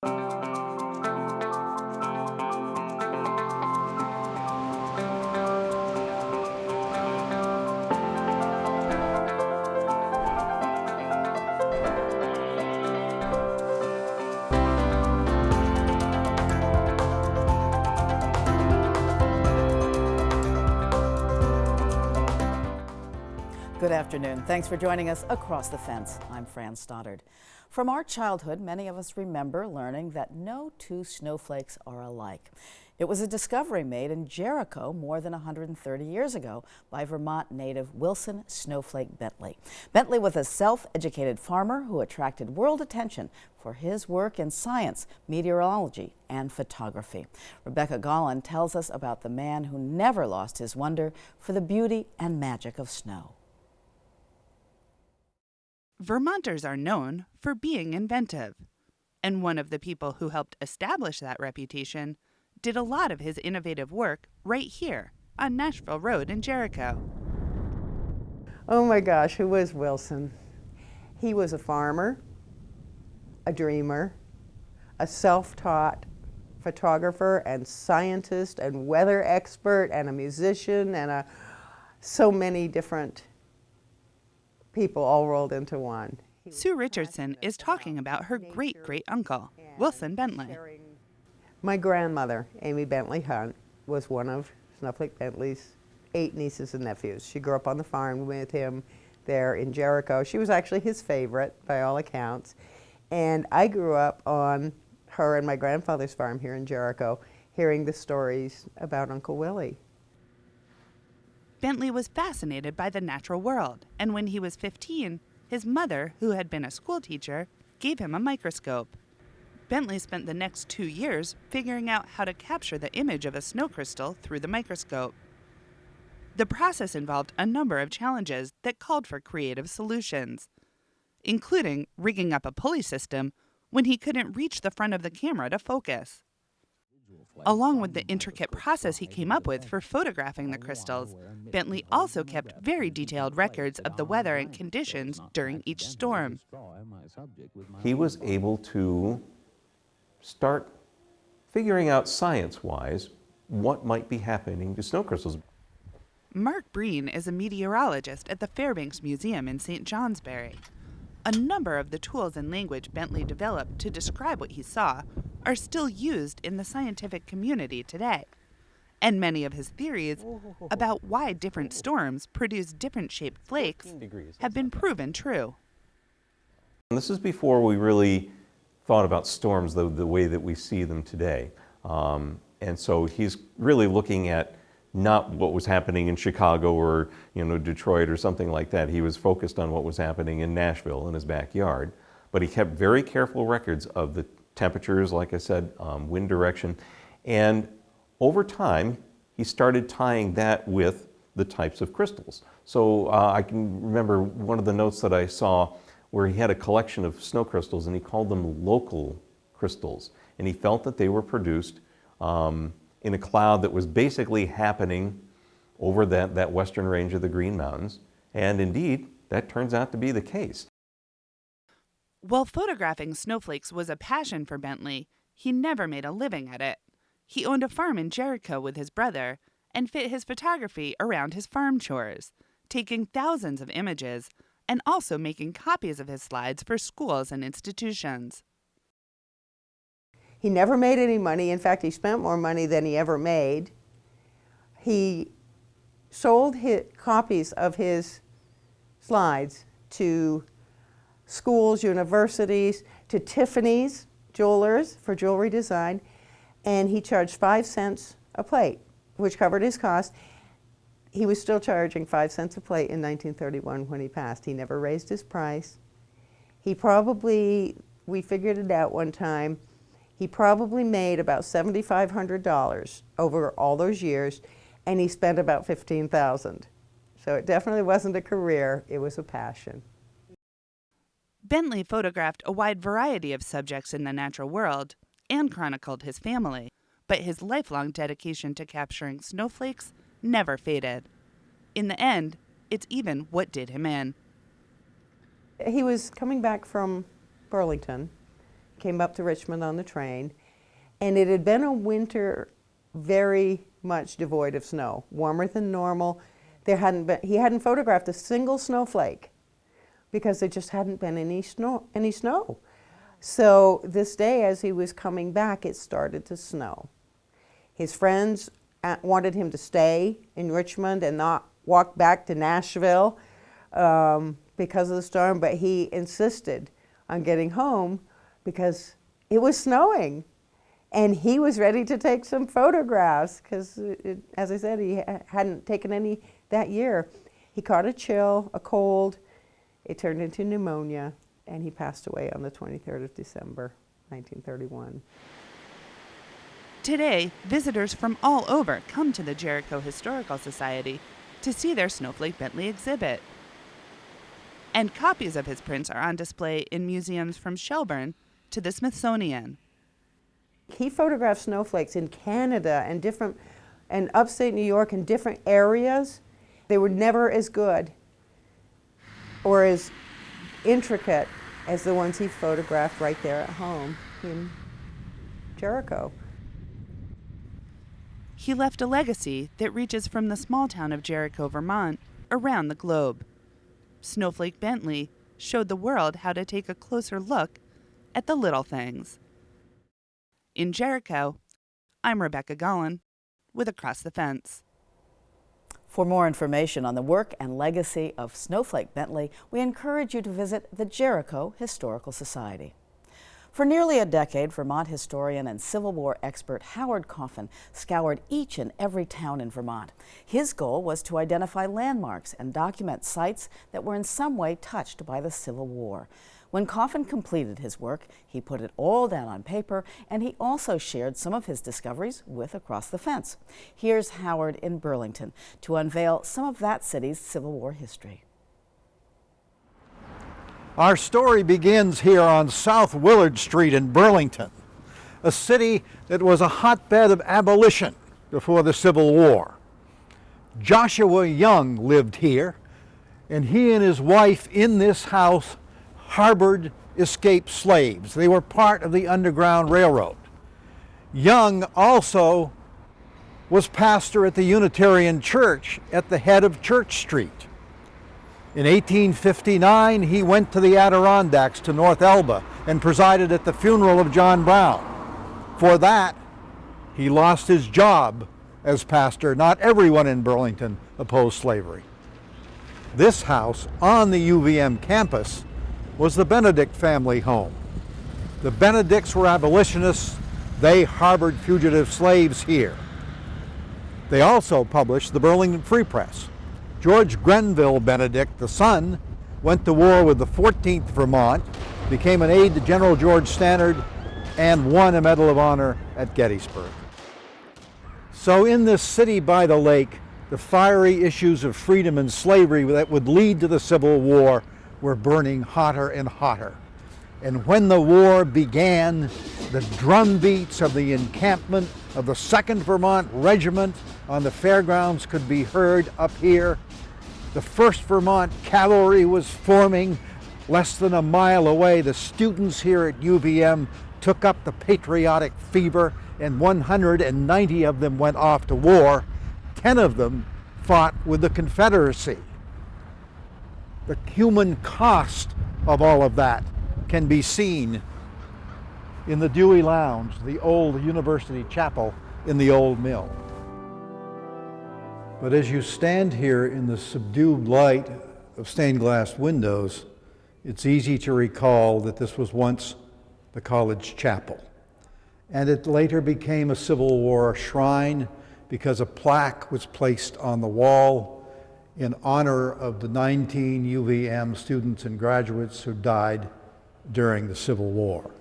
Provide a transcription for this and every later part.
Good afternoon. Thanks for joining us Across the Fence. I'm Fran Stoddard. From our childhood, many of us remember learning that no two snowflakes are alike. It was a discovery made in Jericho more than 130 years ago by Vermont native Wilson Snowflake Bentley. Bentley was a self-educated farmer who attracted world attention for his work in science, meteorology, and photography. Rebecca Gollan tells us about the man who never lost his wonder for the beauty and magic of snow. Vermonters are known for being inventive, and one of the people who helped establish that reputation did a lot of his innovative work right here on Nashville Road in Jericho. Oh my gosh, who was Wilson? He was a farmer, a dreamer, a self-taught photographer and scientist and weather expert and a musician and so many different people all rolled into one. Sue Richardson is talking about her great-great-uncle, Wilson Bentley. My grandmother, Amy Bentley Hunt, was one of Snowflake Bentley's 8 nieces and nephews. She grew up on the farm with him there in Jericho. She was actually his favorite by all accounts. And I grew up on her and my grandfather's farm here in Jericho, hearing the stories about Uncle Willie. Bentley was fascinated by the natural world, and when he was 15, his mother, who had been a school teacher, gave him a microscope. Bentley spent the next 2 years figuring out how to capture the image of a snow crystal through the microscope. The process involved a number of challenges that called for creative solutions, including rigging up a pulley system when he couldn't reach the front of the camera to focus. Along with the intricate process he came up with for photographing the crystals, Bentley also kept very detailed records of the weather and conditions during each storm. He was able to start figuring out science-wise what might be happening to snow crystals. Mark Breen is a meteorologist at the Fairbanks Museum in St. Johnsbury. A number of the tools and language Bentley developed to describe what he saw are still used in the scientific community today. And many of his theories about why different storms produce different shaped flakes have been proven true. And this is before we really thought about storms the way that we see them today. And so he's really looking at not what was happening in Chicago or Detroit or something like that. He was focused on what was happening in Nashville in his backyard. But he kept very careful records of the temperatures, like I said, wind direction. And over time, he started tying that with the types of crystals. So I can remember one of the notes that I saw where he had a collection of snow crystals and he called them local crystals. And he felt that they were produced in a cloud that was basically happening over that western range of the Green Mountains. And indeed, that turns out to be the case. While photographing snowflakes was a passion for Bentley, he never made a living at it. He owned a farm in Jericho with his brother and fit his photography around his farm chores, taking thousands of images and also making copies of his slides for schools and institutions. He never made any money. In fact, he spent more money than he ever made. He sold copies of his slides to schools, universities, to Tiffany's jewelers for jewelry design, and he charged 5 cents a plate, which covered his cost. He was still charging 5 cents a plate in 1931 when he passed. He never raised his price. He probably, we figured it out one time, he probably made about $7,500 over all those years, and he spent about $15,000. So it definitely wasn't a career, it was a passion. Bentley photographed a wide variety of subjects in the natural world and chronicled his family, but his lifelong dedication to capturing snowflakes never faded. In the end, it's even what did him in. He was coming back from Burlington, came up to Richmond on the train, and it had been a winter very much devoid of snow, warmer than normal. He hadn't photographed a single snowflake because there just hadn't been any snow. So this day, as he was coming back, it started to snow. His friends wanted him to stay in Richmond and not walk back to Nashville because of the storm, but he insisted on getting home because it was snowing. And he was ready to take some photographs because, as I said, he hadn't taken any that year. He caught a chill, a cold. It turned into pneumonia, and he passed away on the 23rd of December, 1931. Today, visitors from all over come to the Jericho Historical Society to see their Snowflake Bentley exhibit. And copies of his prints are on display in museums from Shelburne to the Smithsonian. He photographed snowflakes in Canada and upstate New York in different areas. They were never as good or as intricate as the ones he photographed right there at home in Jericho. He left a legacy that reaches from the small town of Jericho, Vermont, around the globe. Snowflake Bentley showed the world how to take a closer look at the little things. In Jericho, I'm Rebecca Gollin with Across the Fence. For more information on the work and legacy of Snowflake Bentley, we encourage you to visit the Jericho Historical Society. For nearly a decade, Vermont historian and Civil War expert Howard Coffin scoured each and every town in Vermont. His goal was to identify landmarks and document sites that were in some way touched by the Civil War. When Coffin completed his work, he put it all down on paper, and he also shared some of his discoveries with Across the Fence. Here's Howard in Burlington to unveil some of that city's Civil War history. Our story begins here on South Willard Street in Burlington, a city that was a hotbed of abolition before the Civil War. Joshua Young lived here, and he and his wife in this house harbored escaped slaves. They were part of the Underground Railroad. Young also was pastor at the Unitarian Church at the head of Church Street. In 1859, he went to the Adirondacks to North Elba and presided at the funeral of John Brown. For that, he lost his job as pastor. Not everyone in Burlington opposed slavery. This house on the UVM campus was the Benedict family home. The Benedicts were abolitionists. They harbored fugitive slaves here. They also published the Burlington Free Press. George Grenville Benedict, the son, went to war with the 14th Vermont, became an aide to General George Stannard, and won a Medal of Honor at Gettysburg. So in this city by the lake, the fiery issues of freedom and slavery that would lead to the Civil War were burning hotter and hotter. And when the war began, the drum beats of the encampment of the 2nd Vermont Regiment on the fairgrounds could be heard up here. The 1st Vermont Cavalry was forming less than a mile away. The students here at UVM took up the patriotic fever, and 190 of them went off to war. 10 of them fought with the Confederacy. The human cost of all of that can be seen in the Dewey Lounge, the old University Chapel in the old mill. But as you stand here in the subdued light of stained glass windows, it's easy to recall that this was once the college chapel. And it later became a Civil War shrine because a plaque was placed on the wall in honor of the 19 UVM students and graduates who died during the Civil War.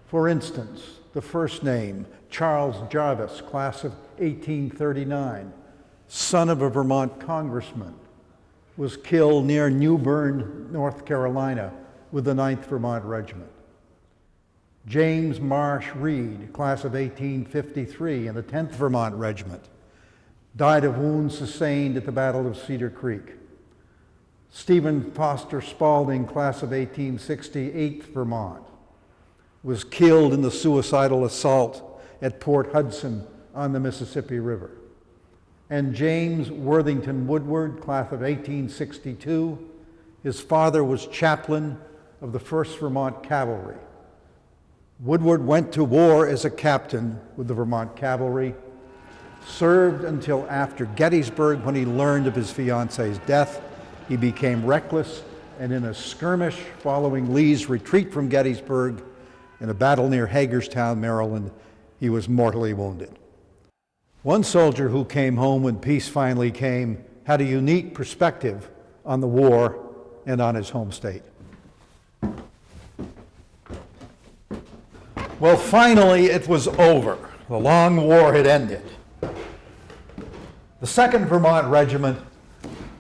For instance, the first name, Charles Jarvis, class of 1839, son of a Vermont congressman, was killed near New Bern, North Carolina, with the 9th Vermont Regiment. James Marsh Reed, class of 1853, in the 10th Vermont Regiment, died of wounds sustained at the Battle of Cedar Creek. Stephen Foster Spalding, class of 1860, 8th Vermont, was killed in the suicidal assault at Port Hudson on the Mississippi River. And James Worthington Woodward, class of 1862, his father was chaplain of the 1st Vermont Cavalry. Woodward went to war as a captain with the Vermont Cavalry, served until after Gettysburg when he learned of his fiancee's death. He became reckless, and in a skirmish following Lee's retreat from Gettysburg in a battle near Hagerstown, Maryland, he was mortally wounded. One soldier who came home when peace finally came had a unique perspective on the war and on his home state. Well, finally it was over. The long war had ended. The 2nd Vermont Regiment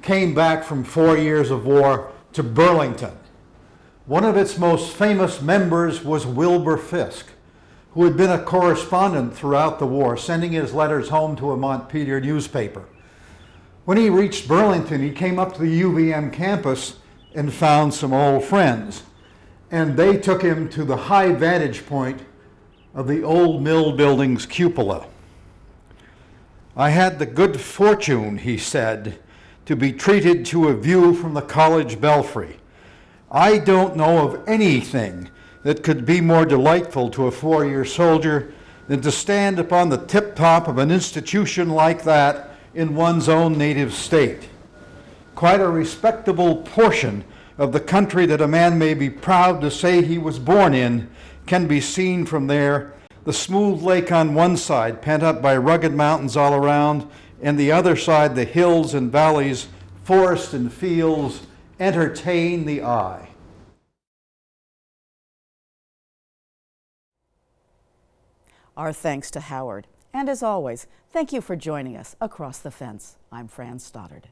came back from 4 years of war to Burlington. One of its most famous members was Wilbur Fisk, who had been a correspondent throughout the war, sending his letters home to a Montpelier newspaper. When he reached Burlington, he came up to the UVM campus and found some old friends, and they took him to the high vantage point of the old mill building's cupola. "I had the good fortune," he said, "to be treated to a view from the college belfry. I don't know of anything that could be more delightful to a 4-year soldier than to stand upon the tip-top of an institution like that in one's own native state. Quite a respectable portion of the country that a man may be proud to say he was born in can be seen from there, the smooth lake on one side, pent up by rugged mountains all around, and the other side, the hills and valleys, forests and fields, entertain the eye." Our thanks to Howard. And as always, thank you for joining us across the fence. I'm Fran Stoddard.